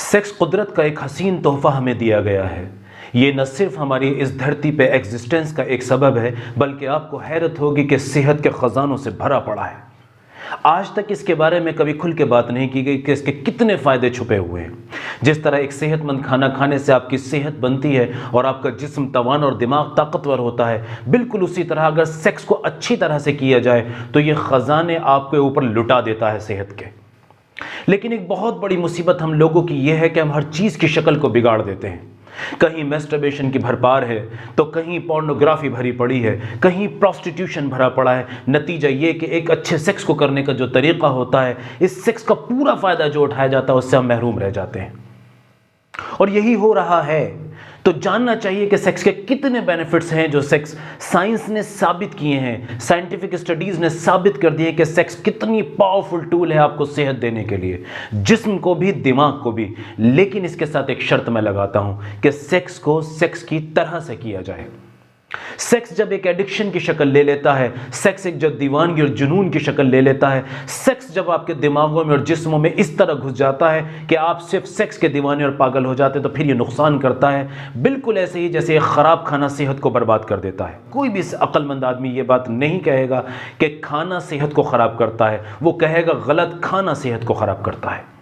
Sex कुदरत का एक हसीन तोहफा हमें दिया गया है। ये न सिर्फ हमारी इस धरती पे एग्जिस्टेंस का एक सबब है, बल्कि आपको हैरत होगी कि सेहत के ख़जानों से भरा पड़ा है। आज तक इसके बारे में कभी खुल के बात नहीं की गई कि इसके कितने फ़ायदे छुपे हुए हैं। जिस तरह एक सेहतमंद खाना खाने से आपकी सेहत बनती है और आपका जिस्म तवान और दिमाग ताकतवर होता है, बिल्कुल उसी तरह अगर सेक्स को अच्छी तरह से किया जाए तो ये ख़जाने आपके ऊपर लुटा देता है सेहत के। लेकिन एक बहुत बड़ी मुसीबत हम लोगों की यह है कि हम हर चीज़ की शक्ल को बिगाड़ देते हैं। कहीं मैस्टरबेशन की भरपार है तो कहीं पोर्नोग्राफी भरी पड़ी है, कहीं प्रोस्टिट्यूशन भरा पड़ा है। नतीजा ये कि एक अच्छे सेक्स को करने का जो तरीका होता है, इस सेक्स का पूरा फ़ायदा जो उठाया जाता है उससे हम महरूम रह जाते हैं। और यही हो रहा है। तो जानना चाहिए कि सेक्स के कितने बेनिफिट्स हैं जो सेक्स साइंस ने साबित किए हैं। साइंटिफिक स्टडीज़ ने साबित कर दिए कि सेक्स कितनी पावरफुल टूल है आपको सेहत देने के लिए, जिस्म को भी दिमाग को भी। लेकिन इसके साथ एक शर्त मैं लगाता हूं कि सेक्स को सेक्स की तरह से किया जाए। सेक्स जब एक एडिक्शन की शक्ल ले लेता है, सेक्स एक जब दीवानगी और जुनून की शक्ल ले लेता है, सेक्स जब आपके दिमागों में और जिस्मों में इस तरह घुस जाता है कि आप सिर्फ सेक्स के दीवाने और पागल हो जाते हैं, तो फिर ये नुकसान करता है। बिल्कुल ऐसे ही जैसे एक ख़राब खाना सेहत को बर्बाद कर देता है। कोई भी अक्लमंद आदमी ये बात नहीं कहेगा कि खाना सेहत को ख़राब करता है, वो कहेगा गलत खाना सेहत को ख़राब करता है।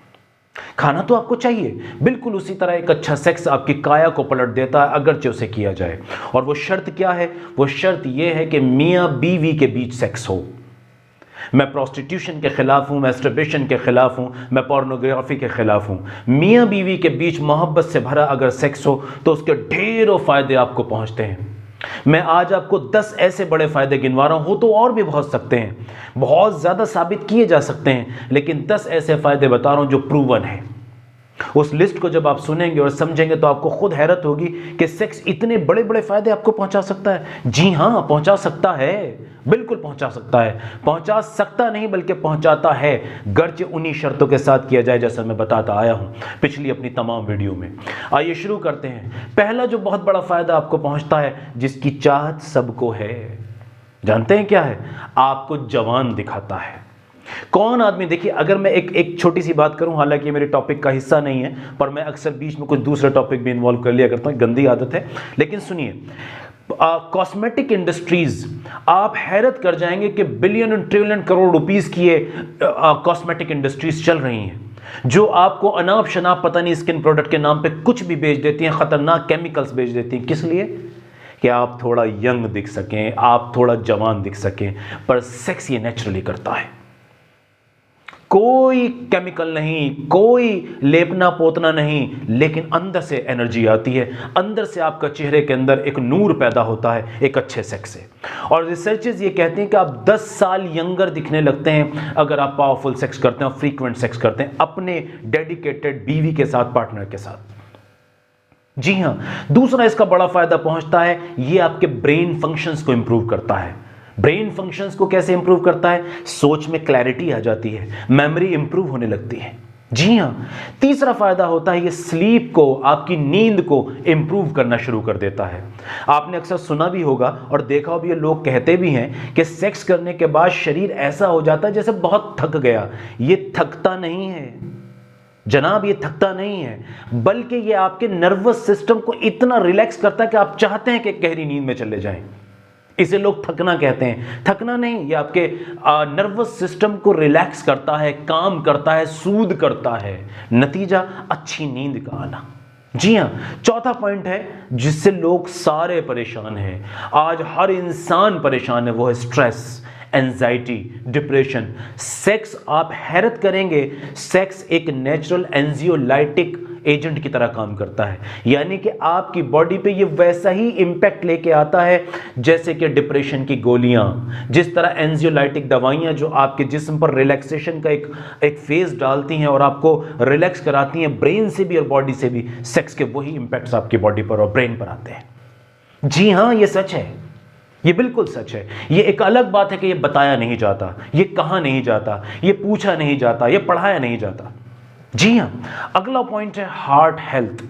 खाना तो आपको चाहिए, बिल्कुल उसी तरह एक अच्छा सेक्स आपकी काया को पलट देता है अगरचे उसे किया जाए। और वो शर्त क्या है? वो शर्त यह है कि मियाँ बीवी के बीच सेक्स हो। मैं प्रोस्टिट्यूशन के खिलाफ हूँ, मैस्टरबेशन के खिलाफ हूँ, मैं पोर्नोग्राफी के खिलाफ हूँ। मियाँ बीवी के बीच मोहब्बत से भरा अगर सेक्स हो तो उसके ढेरों फायदे आपको पहुँचते हैं। मैं आज आपको 10 ऐसे बड़े फायदे गिनवा रहा हूं, हो तो और भी बहुत सकते हैं, बहुत ज्यादा साबित किए जा सकते हैं, लेकिन 10 ऐसे फायदे बता रहा हूं जो प्रूवन है। उस लिस्ट को जब आप सुनेंगे और समझेंगे तो आपको खुद हैरत होगी कि सेक्स इतने बड़े बड़े फायदे आपको पहुंचा सकता है। जी हां, पहुंचा सकता है, बिल्कुल पहुंचा सकता है। पहुंचा सकता नहीं बल्कि पहुंचाता है, गर्चे उन्हीं शर्तों के साथ किया जाए जैसा मैं बताता आया हूं पिछली अपनी तमाम वीडियो में। आइए शुरू करते हैं। पहला जो बहुत बड़ा फायदा आपको पहुंचता है, जिसकी चाहत सबको है, जानते हैं क्या है? आपको जवान दिखाता है। कौन आदमी, देखिए अगर मैं एक छोटी सी बात करूं, हालांकि ये मेरे टॉपिक का हिस्सा नहीं है, पर मैं अक्सर बीच में कुछ दूसरे टॉपिक भी इन्वॉल्व कर लिया करता हूं, गंदी आदत है। लेकिन सुनिए, कॉस्मेटिक इंडस्ट्रीज, आप हैरत कर जाएंगे कि बिलियन और ट्रिलियन करोड़ रुपीस की ये कॉस्मेटिक इंडस्ट्रीज चल रही हैं, जो आपको अनाप शनाप पता नहीं स्किन प्रोडक्ट के नाम पे कुछ भी बेच देती हैं, खतरनाक केमिकल्स बेच देती हैं। किस लिए? कि आप थोड़ा यंग दिख सकें, आप थोड़ा जवान दिख सकें। पर सेक्स ये नेचुरली करता है, कोई केमिकल नहीं, कोई लेपना पोतना नहीं, लेकिन अंदर से एनर्जी आती है, अंदर से आपका चेहरे के अंदर एक नूर पैदा होता है एक अच्छे सेक्स से। और रिसर्चर्स ये कहते हैं कि आप 10 साल यंगर दिखने लगते हैं अगर आप पावरफुल सेक्स करते हैं और फ्रीक्वेंट सेक्स करते हैं अपने डेडिकेटेड बीवी के साथ, पार्टनर के साथ। जी हां, दूसरा इसका बड़ा फायदा पहुंचता है, ये आपके ब्रेन फंक्शंस को इंप्रूव करता है। ब्रेन फंक्शंस को कैसे इंप्रूव करता है? सोच में क्लैरिटी आ जाती है, मेमोरी इंप्रूव होने लगती है। जी हां, तीसरा फायदा होता है ये स्लीप को, आपकी नींद को इंप्रूव करना शुरू कर देता है। आपने अक्सर सुना भी होगा और देखा भी है, लोग कहते भी हैं कि सेक्स करने के बाद शरीर ऐसा हो जाता है जैसे बहुत थक गया। ये थकता नहीं है जनाब, ये थकता नहीं है, बल्कि ये आपके नर्वस सिस्टम को इतना रिलैक्स करता है कि आप चाहते हैं कि गहरी नींद में चले जाएं। इसे लोग थकना कहते हैं। थकना नहीं, ये आपके नर्वस सिस्टम को रिलैक्स करता है, काम करता है, सूद करता है। नतीजा अच्छी नींद का आना। जी हां, चौथा पॉइंट है जिससे लोग सारे परेशान हैं, आज हर इंसान परेशान है, वो है स्ट्रेस, एंजाइटी, डिप्रेशन। सेक्स, आप हैरत करेंगे, सेक्स एक नेचुरल एंजियोलाइटिक एजेंट की तरह काम करता है, यानी कि आपकी बॉडी पे ये वैसा ही इंपैक्ट लेके आता है जैसे कि डिप्रेशन की गोलियां, जिस तरह एंजियोलाइटिक दवाइयां जो आपके जिस्म पर रिलैक्सेशन का एक फेज डालती हैं और आपको रिलैक्स कराती हैं ब्रेन से भी और बॉडी से भी, सेक्स के वही इंपैक्ट्स आपकी बॉडी पर और ब्रेन पर आते हैं। जी हां, ये सच है, ये बिल्कुल सच है। ये एक अलग बात है कि ये बताया नहीं जाता, ये कहा नहीं जाता, ये पूछा नहीं जाता, ये पढ़ाया नहीं जाता। जी हां, अगला पॉइंट है हार्ट हेल्थ।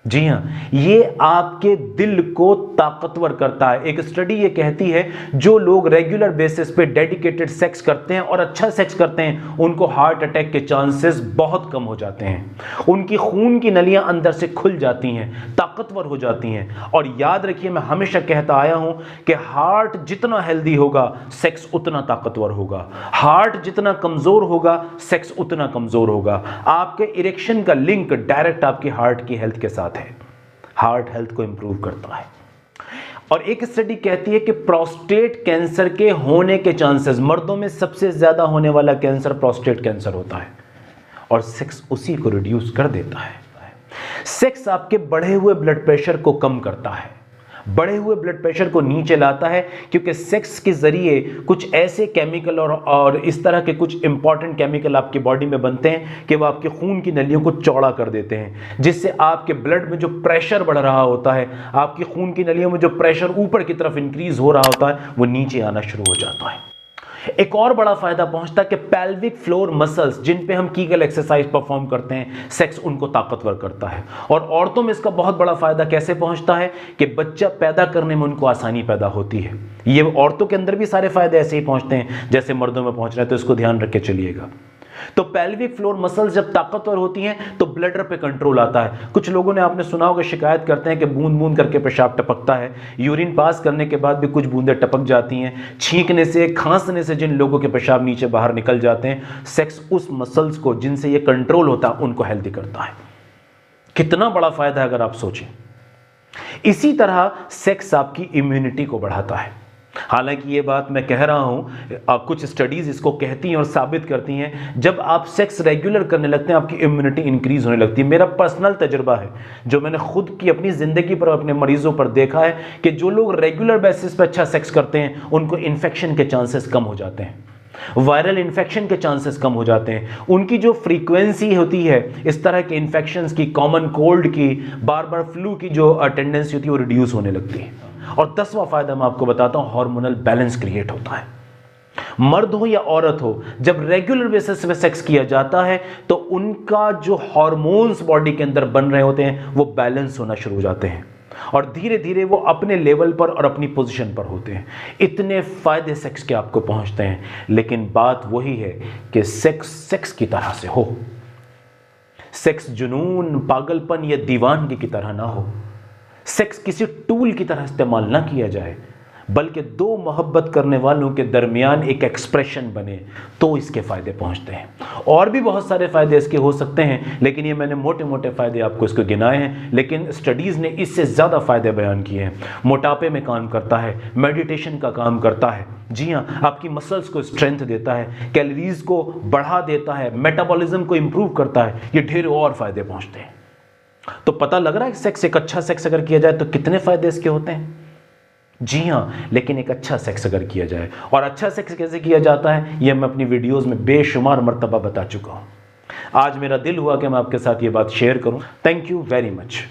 जी हां, ये आपके दिल को ताकतवर करता है। एक स्टडी ये कहती है जो लोग रेगुलर बेसिस पे डेडिकेटेड सेक्स करते हैं और अच्छा सेक्स करते हैं उनको हार्ट अटैक के चांसेस बहुत कम हो जाते हैं। उनकी खून की नलियां अंदर से खुल जाती हैं, ताकतवर हो जाती हैं। और याद रखिए, मैं हमेशा कहता आया हूं कि हार्ट जितना हेल्दी होगा सेक्स उतना ताकतवर होगा, हार्ट जितना कमजोर होगा सेक्स उतना कमजोर होगा। आपके इरेक्शन का लिंक डायरेक्ट आपकी हार्ट की हेल्थ के साथ है, हार्ट हेल्थ को इंप्रूव करता है। और एक स्टडी कहती है कि प्रोस्टेट कैंसर के होने के चांसेस, मर्दों में सबसे ज्यादा होने वाला कैंसर प्रोस्टेट कैंसर होता है और सेक्स उसी को रिड्यूस कर देता है। सेक्स आपके बढ़े हुए ब्लड प्रेशर को कम करता है, बढ़े हुए ब्लड प्रेशर को नीचे लाता है, क्योंकि सेक्स के जरिए कुछ ऐसे केमिकल और इस तरह के कुछ इंपॉर्टेंट केमिकल आपकी बॉडी में बनते हैं कि वो आपके खून की नलियों को चौड़ा कर देते हैं, जिससे आपके ब्लड में जो प्रेशर बढ़ रहा होता है, आपकी खून की नलियों में जो प्रेशर ऊपर की तरफ इंक्रीज हो रहा होता है वो नीचे आना शुरू हो जाता है। एक और बड़ा फायदा पहुंचता है कि पेल्विक फ्लोर मसल्स जिन पे हम कीगल एक्सरसाइज परफॉर्म करते हैं, सेक्स उनको ताकतवर करता है। और औरतों में इसका बहुत बड़ा फायदा कैसे पहुंचता है कि बच्चा पैदा करने में उनको आसानी पैदा होती है। ये औरतों के अंदर भी सारे फायदे ऐसे ही पहुंचते हैं जैसे मर्दों में पहुंच रहे हैं, तो इसको ध्यान रख के चलिएगा। तो पेल्विक फ्लोर मसल्स जब ताकतवर होती हैं तो ब्लडर पे कंट्रोल आता है। कुछ लोगों ने आपने सुना होगा शिकायत करते हैं कि बूंद बूंद करके पेशाब टपकता है, यूरिन पास करने के बाद भी कुछ बूंदें टपक जाती हैं, छींकने से खांसने से जिन लोगों के पेशाब नीचे बाहर निकल जाते हैं, सेक्स उस मसल्स को जिनसे ये कंट्रोल होता है उनको हेल्दी करता है। कितना बड़ा फायदा है अगर आप सोचें। इसी तरह सेक्स आपकी इम्यूनिटी को बढ़ाता है। हालांकि ये बात मैं कह रहा हूं, कुछ स्टडीज इसको कहती हैं और साबित करती हैं, जब आप सेक्स रेगुलर करने लगते हैं आपकी इम्यूनिटी इंक्रीज होने लगती है। मेरा पर्सनल तजुर्बा है जो मैंने खुद की अपनी जिंदगी पर अपने मरीजों पर देखा है कि जो लोग रेगुलर बेसिस पर अच्छा सेक्स करते हैं उनको इन्फेक्शन के चांसेस कम हो जाते हैं, वायरल इन्फेक्शन के चांसेस कम हो जाते हैं, उनकी जो फ्रीक्वेंसी होती है इस तरह के इन्फेक्शंस की, कॉमन कोल्ड की, बार बार फ्लू की जो टेंडेंसी होती है वो रिड्यूस होने लगती है। और 10वां फायदा मैं आपको बताता हूं, हार्मोनल बैलेंस क्रिएट होता है। मर्द हो या औरत हो, जब रेगुलर बेसिस पे सेक्स किया जाता है तो उनका जो हार्मोन्स बॉडी के अंदर बन रहे होते हैं वो बैलेंस होना शुरू हो जाते हैं और धीरे धीरे वो अपने लेवल पर और अपनी पोजीशन पर होते हैं। इतने फायदे सेक्स के आपको पहुंचते हैं, लेकिन बात वही है कि सेक्स सेक्स की तरह से हो, सेक्स जुनून, पागलपन या दीवानगी की तरह ना हो, सेक्स किसी टूल की तरह इस्तेमाल ना किया जाए, बल्कि दो मोहब्बत करने वालों के दरमियान एक एक्सप्रेशन बने, तो इसके फायदे पहुंचते हैं। और भी बहुत सारे फायदे इसके हो सकते हैं, लेकिन ये मैंने मोटे मोटे फायदे आपको इसको गिनाए हैं, लेकिन स्टडीज ने इससे ज्यादा फायदे बयान किए हैं। मोटापे में काम करता है, मेडिटेशन का काम करता है, जी हाँ, आपकी मसल्स को स्ट्रेंथ देता है, कैलोरीज को बढ़ा देता है, मेटाबॉलिज्म को इंप्रूव करता है, ये ढेर और फायदे पहुंचते हैं। तो पता लग रहा है सेक्स, एक अच्छा सेक्स अगर किया जाए तो कितने फायदे इसके होते हैं। जी हाँ, लेकिन एक अच्छा सेक्स अगर किया जाए, और अच्छा सेक्स कैसे किया जाता है यह मैं अपनी वीडियोस में बेशुमार मर्तबा बता चुका हूं। आज मेरा दिल हुआ कि मैं आपके साथ ये बात शेयर करूं। Thank you very much.